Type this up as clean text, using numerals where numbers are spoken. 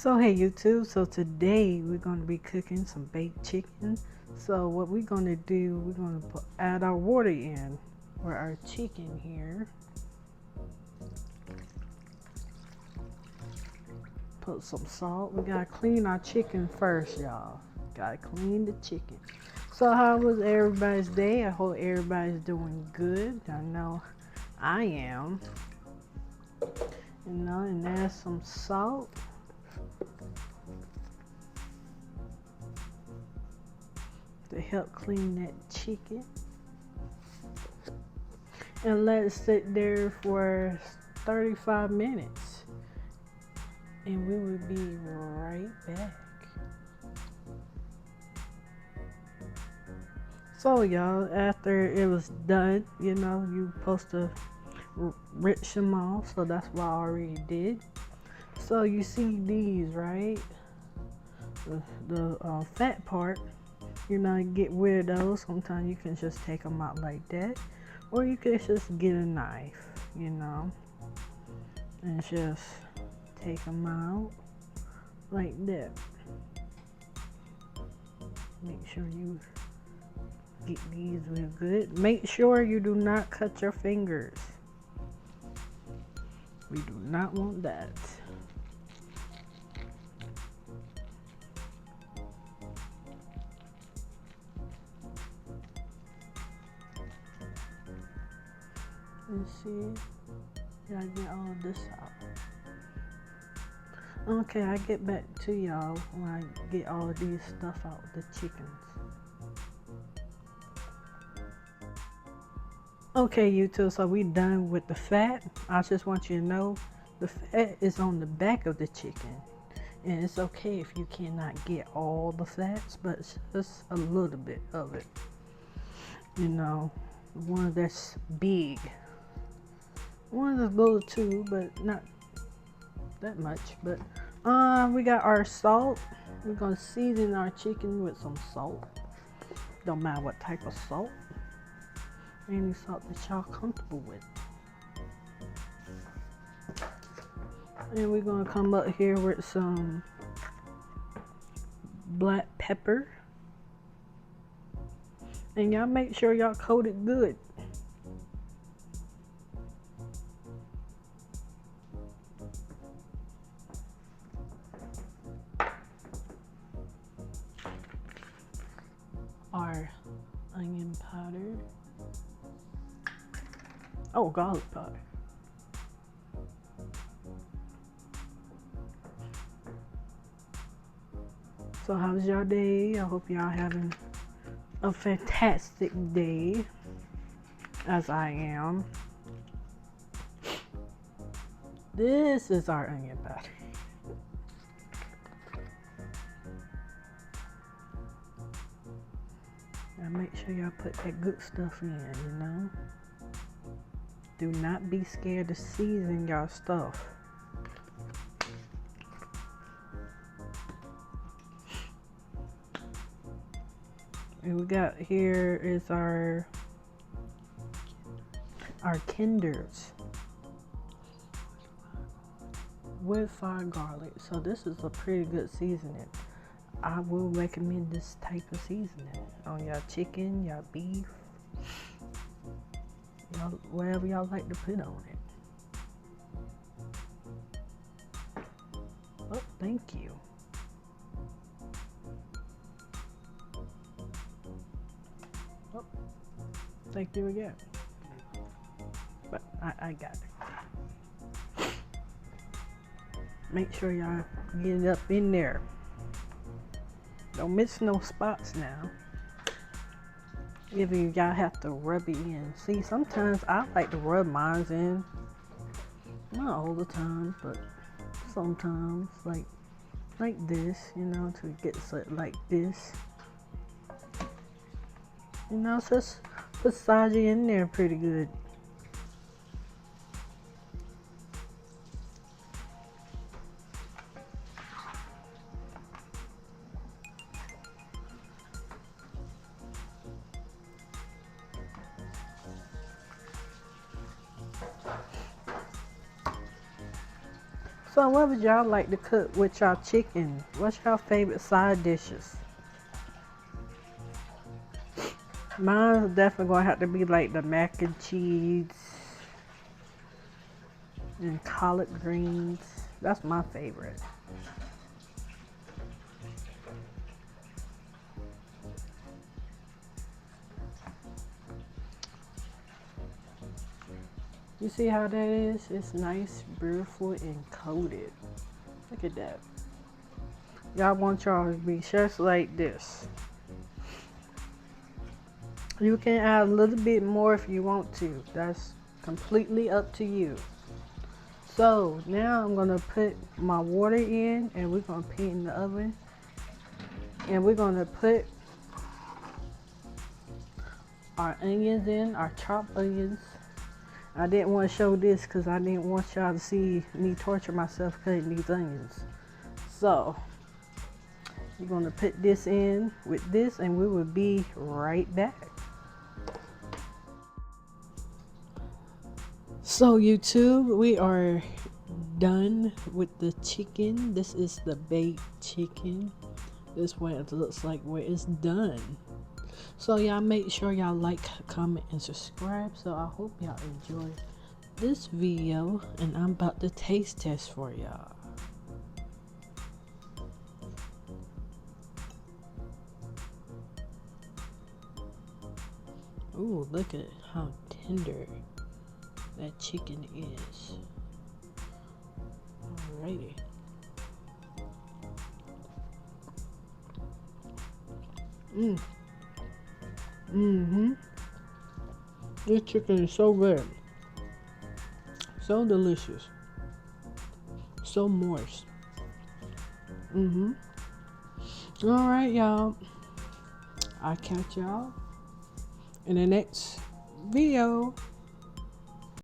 So hey YouTube, so today we're going to be cooking some baked chicken. So what we're going to do, we're going to add our water in for our chicken here. Put some salt. We got to clean our chicken first, y'all. Got to clean the chicken. So how was everybody's day? I hope everybody's doing good. I know I am. And add some salt. To help clean that chicken, and let it sit there for 35 minutes, and we will be right back. So y'all, after it was done, you're supposed to rinse them off, so that's what I already did. So you see these, right? The fat part, get rid of those. Sometimes you can just take them out like that, or you can just get a knife, and just take them out like that. Make sure you get these real good. Make sure you do not cut your fingers. We do not want that. Let's see. Gotta get all of this out. Okay, I get back to y'all when I get all of these stuff out, the chickens. Okay, YouTube, so we done with the fat. I just want you to know the fat is on the back of the chicken. And it's okay if you cannot get all the fats, but just a little bit of it. One that's big. One that's little too, but not that much. But we got our salt. We're gonna season our chicken with some salt. Don't matter what type of salt. Any salt that y'all comfortable with. And we're gonna come up here with some black pepper. And y'all make sure y'all coat it good. Our onion powder. Oh, garlic powder. So how's y'all day? I hope y'all having a fantastic day, as I am. This is our onion powder. Now make sure y'all put that good stuff in, Do not be scared to season y'all stuff. And we got here is our Kinders with fried garlic. So this is a pretty good seasoning. I will recommend this type of seasoning on y'all chicken, y'all beef, whatever y'all like to put on it. Oh, thank you. Oh, thank you again. But I got it. Make sure y'all get it up in there. Don't miss no spots now. If y'all have to rub it in. See, sometimes I like to rub mine in. Not all the time, but sometimes, like this, to get like this. Just massage it in there pretty good. So what would y'all like to cook with y'all chicken? What's your favorite side dishes? Mine's definitely gonna have to be like the mac and cheese and collard greens. That's my favorite. You see how that is? It's nice, beautiful, and coated. Look at that. Y'all want y'all to be just like this. You can add a little bit more if you want to. That's completely up to you. So now I'm gonna put my water in and we're gonna put it in the oven. And we're gonna put our onions in, our chopped onions. I didn't want to show this because I didn't want y'all to see me torture myself cutting these onions. So we're gonna put this in with this and we will be right back. So YouTube, we are done with the chicken. This is the baked chicken. This is what it looks like when it's done. So y'all make sure y'all like, comment, and subscribe. So I hope y'all enjoy this video and I'm about to taste test for y'all. Ooh, look at how tender that chicken is. Alrighty. This chicken is so good. So delicious. So moist. Alright, y'all. I'll catch y'all in the next video.